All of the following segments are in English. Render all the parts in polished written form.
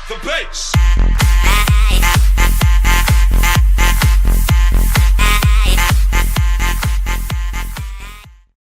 the bass.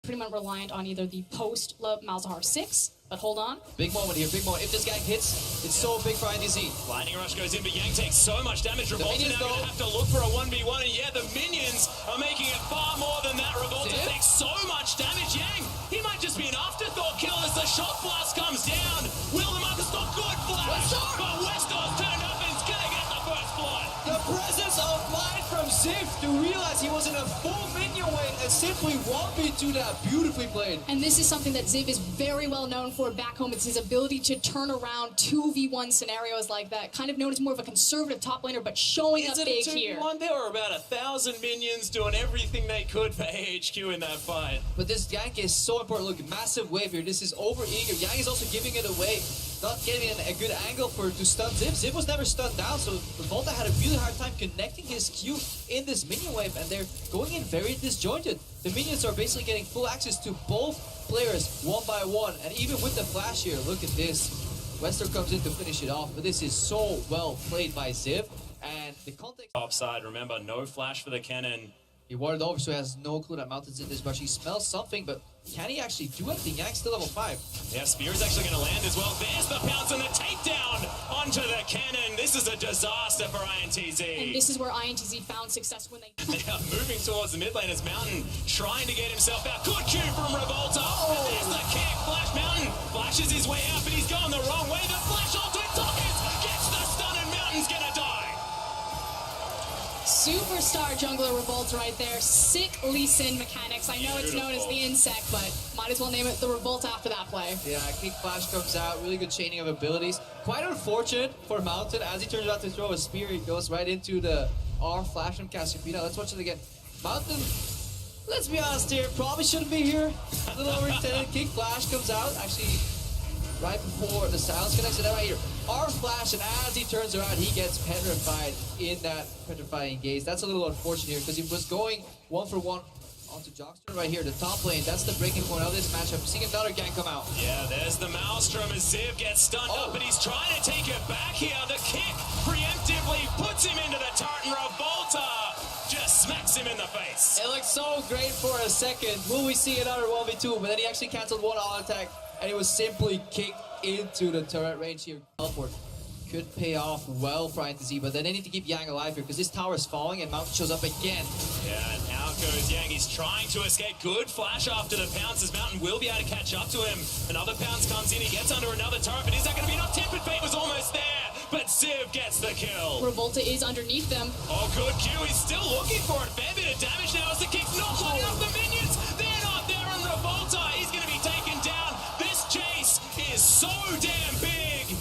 Pretty much reliant on either the post Malzahar 6, but hold on. Big moment here, big moment. If this gang hits, it's so big for ITZ. Lightning Rush goes in, but Yang takes so much damage. Revolta now going to have to look for a 1v1, and yeah, the minions are making it far more than that. Revolta takes so much damage. Yang, he might just be an afterthought kill as the shot blast comes down. Will the mark stop? Good flash, but Westor's turned up and he's going to get the first blood. The presence of mind from Ziv to realize he was in a full minion wave and simply 1v2 that beautifully played. And this is something that Ziv is very well known for back home. It's his ability to turn around 2v1 scenarios like that. Kind of known as more of a conservative top laner, but showing up big here. There were about 1,000 minions doing everything they could for AHQ in that fight. But this gank is so important. Look, massive wave here. This is over eager. Yang is also giving it away. Not getting a good angle to stun Ziv. Ziv was never stunned down, so Volta had a really hard time connecting his Q in this minion wave, and they're going in very disjointed. The minions are basically getting full access to both players one by one, and even with the flash here, look at this. Wester comes in to finish it off, but this is so well played by Ziv, and the context... Top side, remember, no flash for the cannon. He warded over, so he has no clue that Mountain's in this rush. He smells something, but can he actually do anything? Yang's still level 5. Yeah, Spear's actually going to land as well. There's the pounce and the takedown onto the cannon. This is a disaster for ITZ. And this is where ITZ found success when they... They are moving towards the mid lane as Mountain trying to get himself out. Good Q from Revolta. There's the kick. Flash Mountain flashes his way out, but he's going the wrong way. The flash onto it. Talkers gets the stun, and Mountain's going to die. Superstar jungler Revolt right there. Sick Lee Sin mechanics. I know it's known as the insect, but might as well name it the Revolt after that play. Yeah, kick flash comes out. Really good chaining of abilities. Quite unfortunate for Mountain. As he turns out to throw a spear, he goes right into the R flash from Cassiopeia. Let's watch it again. Mountain, let's be honest here, probably shouldn't be here. A little overextended. Kick flash comes out. Actually, right before the silence connects to that right here. R flash, and as he turns around, he gets petrified in that petrifying gaze. That's a little unfortunate here because he was going 1-for-1 onto Jockster right here, the top lane. That's the breaking point of this matchup. Seeing another gang come out. Yeah, there's the Maelstrom as Ziv gets stunned up, but he's trying to take it back here. The kick preemptively puts him into the turret, and Revolta just smacks him in the face. It looked so great for a second. Will we see another 1v2? But then he actually canceled one auto attack, and he was simply kicked into the turret range here. Teleport could pay off well for ITZ, but then they need to keep Yang alive here because this tower is falling and Mountain shows up again. Yeah, and out goes Yang. He's trying to escape. Good flash after the pounce as Mountain will be able to catch up to him. Another pounce comes in. He gets under another turret, but is that going to be enough? Tempered Fate was almost there, but Ziv gets the kill. Revolta is underneath them. Oh, good Q. He's still looking for it. Fair bit of damage now as the kick's not blocking up the minions. They're not there, and Revolta, he's going to be taken down. This chase is so damn big.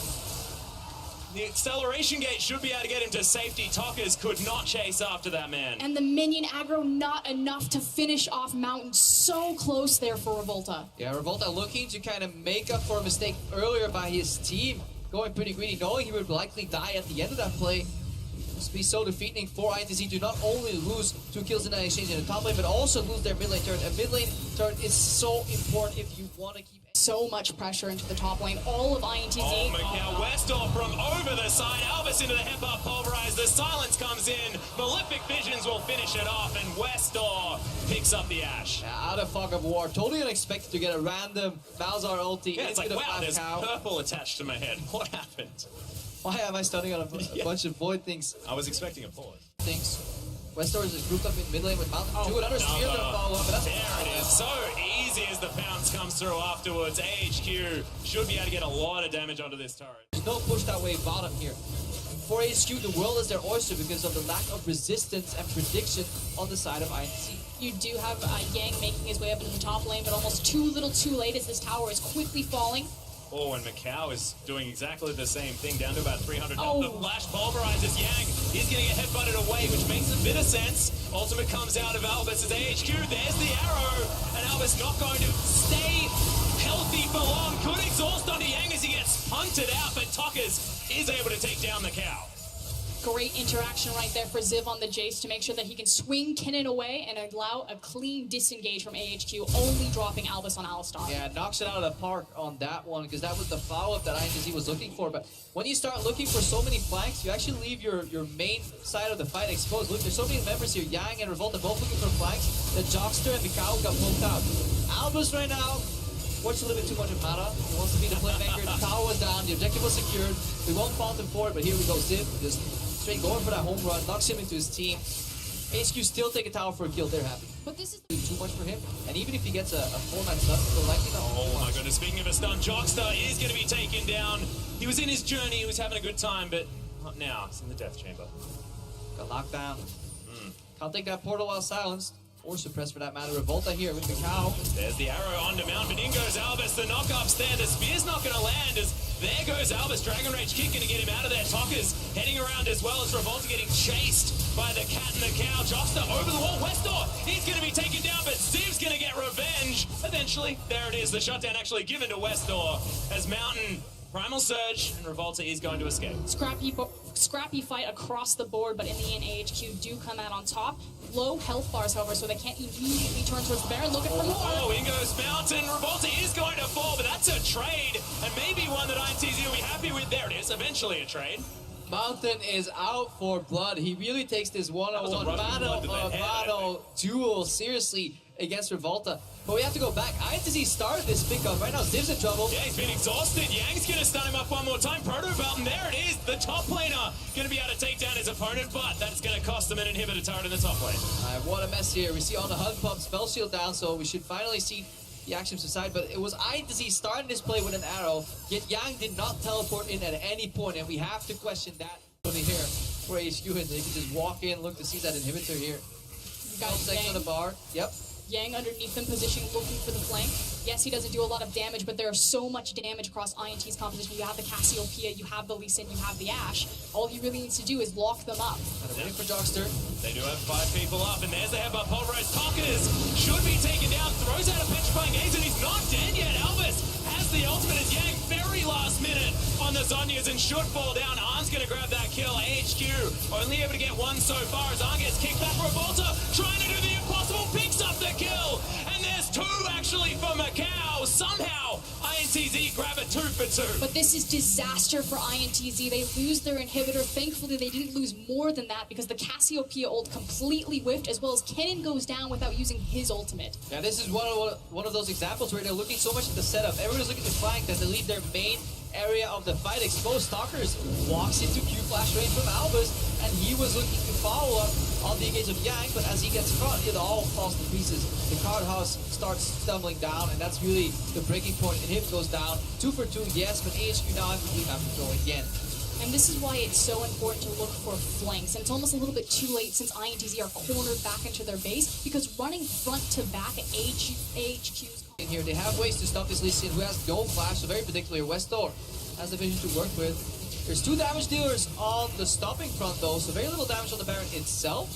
The acceleration gate should be able to get him to safety. Talkers could not chase after that man. And the minion aggro not enough to finish off Mountain. So close there for Revolta. Yeah, Revolta looking to kind of make up for a mistake earlier by his team. Going pretty greedy, knowing he would likely die at the end of that play. Must be so defeating for ITZ to not only lose 2 kills in that exchange in the top lane, but also lose their mid lane turn. A mid lane turn is so important if you want to keep so much pressure into the top lane. All of ITZ. Oh, now Westor from over the side. Albus into the headbutt pulverized. The silence comes in. Malefic Visions will finish it off, and Westor picks up the Ash. Out of fog of war. Totally unexpected to get a random Malzahar ulti Yeah, it's into like, the wow, flash there's cow. purple attached to my head. What happened? Why am I stunning on a bunch of void things? I was expecting a pause. Westor is grouped up in mid lane with Mountain 2. Another spear to follow up. But there it is. So easy as the pounce comes through afterwards. AHQ should be able to get a lot of damage onto this turret. There's no push that way bottom here. For AHQ, the world is their oyster because of the lack of resistance and prediction on the side of ITZ. You do have Yang making his way up into the top lane, but almost too little too late as this tower is quickly falling. Oh, and Macau is doing exactly the same thing, down to about 300. Oh. The flash pulverizes Yang. He's going to get headbutted away, which makes a bit of sense. Ultimate comes out of Albus as AHQ. There's the arrow, and Albus not going to stay healthy for long. Good exhaust onto Yang as he gets punted out, but Talkers is able to take down the cow. Great interaction right there for Ziv on the Jace to make sure that he can swing Kennen away and allow a clean disengage from AHQ, only dropping Albus on Alistar. Yeah, knocks it out of the park on that one, because that was the follow-up that ITZ was looking for. But when you start looking for so many flanks, you actually leave your main side of the fight exposed. Look, there's so many members here. Yang and Revolta both looking for flanks. The Jockster and Mikau got pulled out. Albus right now watched a little bit too much of mana. He wants to be the playmaker. The tower was down. The objective was secured. We won't fault him for it, but here we go. Ziv just straight going for that home run. Knocks him into his team. AHQ still take a tower for a kill. They're happy. But this is Too much for him. And even if he gets a 4-man stun, they'll likely not. Oh my goodness, speaking of a stun, Jockster is going to be taken down. He was in his journey, he was having a good time, but not now. He's in the death chamber. Got locked down. Can't take that portal while silenced. Or suppressed for that matter. Revolta here with Mikau. There's the arrow onto Mount, but in goes Albus. The knock-up's there. The spear's not going to land as there goes Albus. Dragon Rage kick going to get him out of there. Tokka's heading around as well as Revolta getting chased by the cat and the cow. Jockster over the wall. Westdoor, he's going to be taken down, but Ziv's going to get revenge. Eventually, there it is. The shutdown actually given to Westdoor as Mountain Primal Surge and Revolta is going to escape. Scrappy fight across the board, but in the end, AHQ do come out on top. Low health bars, however, so they can't immediately turn towards the Baron, looking for more. Oh, in goes Mountain. Revolta is going to fall, but that's a trade, and maybe one that ITZ will be happy with. There it is, eventually a trade. Mountain is out for blood. He really takes this one-on-one battle duel seriously against Revolta. But we have to go back. ITZ started this pickup. Right now, Ziv's in trouble. Yeah, he's been exhausted. Yang's going to stun him up one more time. Proto Belt, and there it is. The top laner going to be able to take down his opponent, but that's going to cost him an inhibitor turret in the top lane. What a mess here. We see on the HUD pump, spell shield down, so we should finally see the action subside. But it was ITZ starting this play with an arrow, yet Yang did not teleport in at any point, and we have to question that over here for AHQ. They can just walk in, look to see that inhibitor here. You got 12 seconds on the bar. Yep. Yang underneath them, position looking for the flank. Yes, he doesn't do a lot of damage, but there's so much damage across INT's composition. You have the Cassiopeia, you have the Lee Sin, you have the Ashe. All he really needs to do is lock them up. Waiting for Jockster. They do have 5 people up, and there's the headbutt. Pulverized Tokka's should be taken down. Throws out a petrifying gaze, and he's not dead yet. Albus has the ultimate as Yang very last minute on the Zonyas and should fall down. Arn's going to grab that kill. AHQ only able to get one so far as Arn gets kicked back. Revolta trying to do the impossible, picks up the kill. And there's 2 actually for Macau. Somehow, INTZ grab a 2 for 2. But this is disaster for INTZ. They lose their inhibitor. Thankfully, they didn't lose more than that because the Cassiopeia ult completely whiffed, as well as Kennen goes down without using his ultimate. Yeah, this is one of those examples where they're looking so much at the setup. Everyone's looking to flank that they leave their main area of the fight exposed. Stalkers walks into Q flash range from Albus, and he was looking to follow up on the engage of Yang, but as he gets caught, it all falls to pieces. The card house starts stumbling down, and that's really the breaking point. And him goes down. 2 for 2, yes, but AHQ now has complete map control again. And this is why it's so important to look for flanks. And it's almost a little bit too late since INTZ are cornered back into their base, because running front to back at AHQ's in here, they have ways to stop this Lee Sin, who has no flash, so very predictably. Westdoor has the vision to work with. There's 2 damage dealers on the stopping front though, so very little damage on the Baron itself.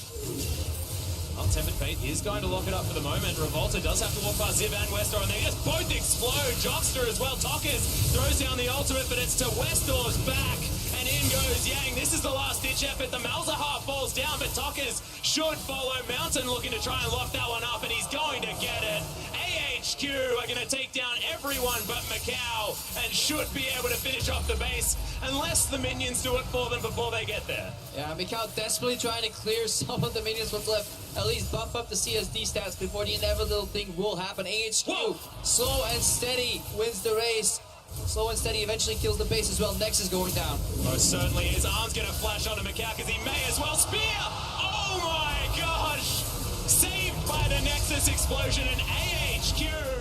Untempered Fate is going to lock it up for the moment. Revolta does have to walk past Ziv and Westdoor, and they just both explode. Jockster as well. Tokka's throws down the ultimate, but it's to Westdoor's back. And in goes Yang. This is the last-ditch effort. The Malzahar falls down, but Tokka's should follow. Mountain looking to try and lock that one up, and he's going to get it. AHQ are going to take down everyone but Macau and should be able to finish off the base unless the minions do it for them before they get there. Yeah, Macau desperately trying to clear some of the minions what's left. At least bump up the CSD stats before the inevitable thing will happen. AHQ, Whoa. slow and steady, wins the race. Slow and steady eventually kills the base as well. Nex is going down. Most certainly his arm's going to flash onto Macau because he may as well spear. Oh my gosh! Saved by the Nexus explosion, and AHQ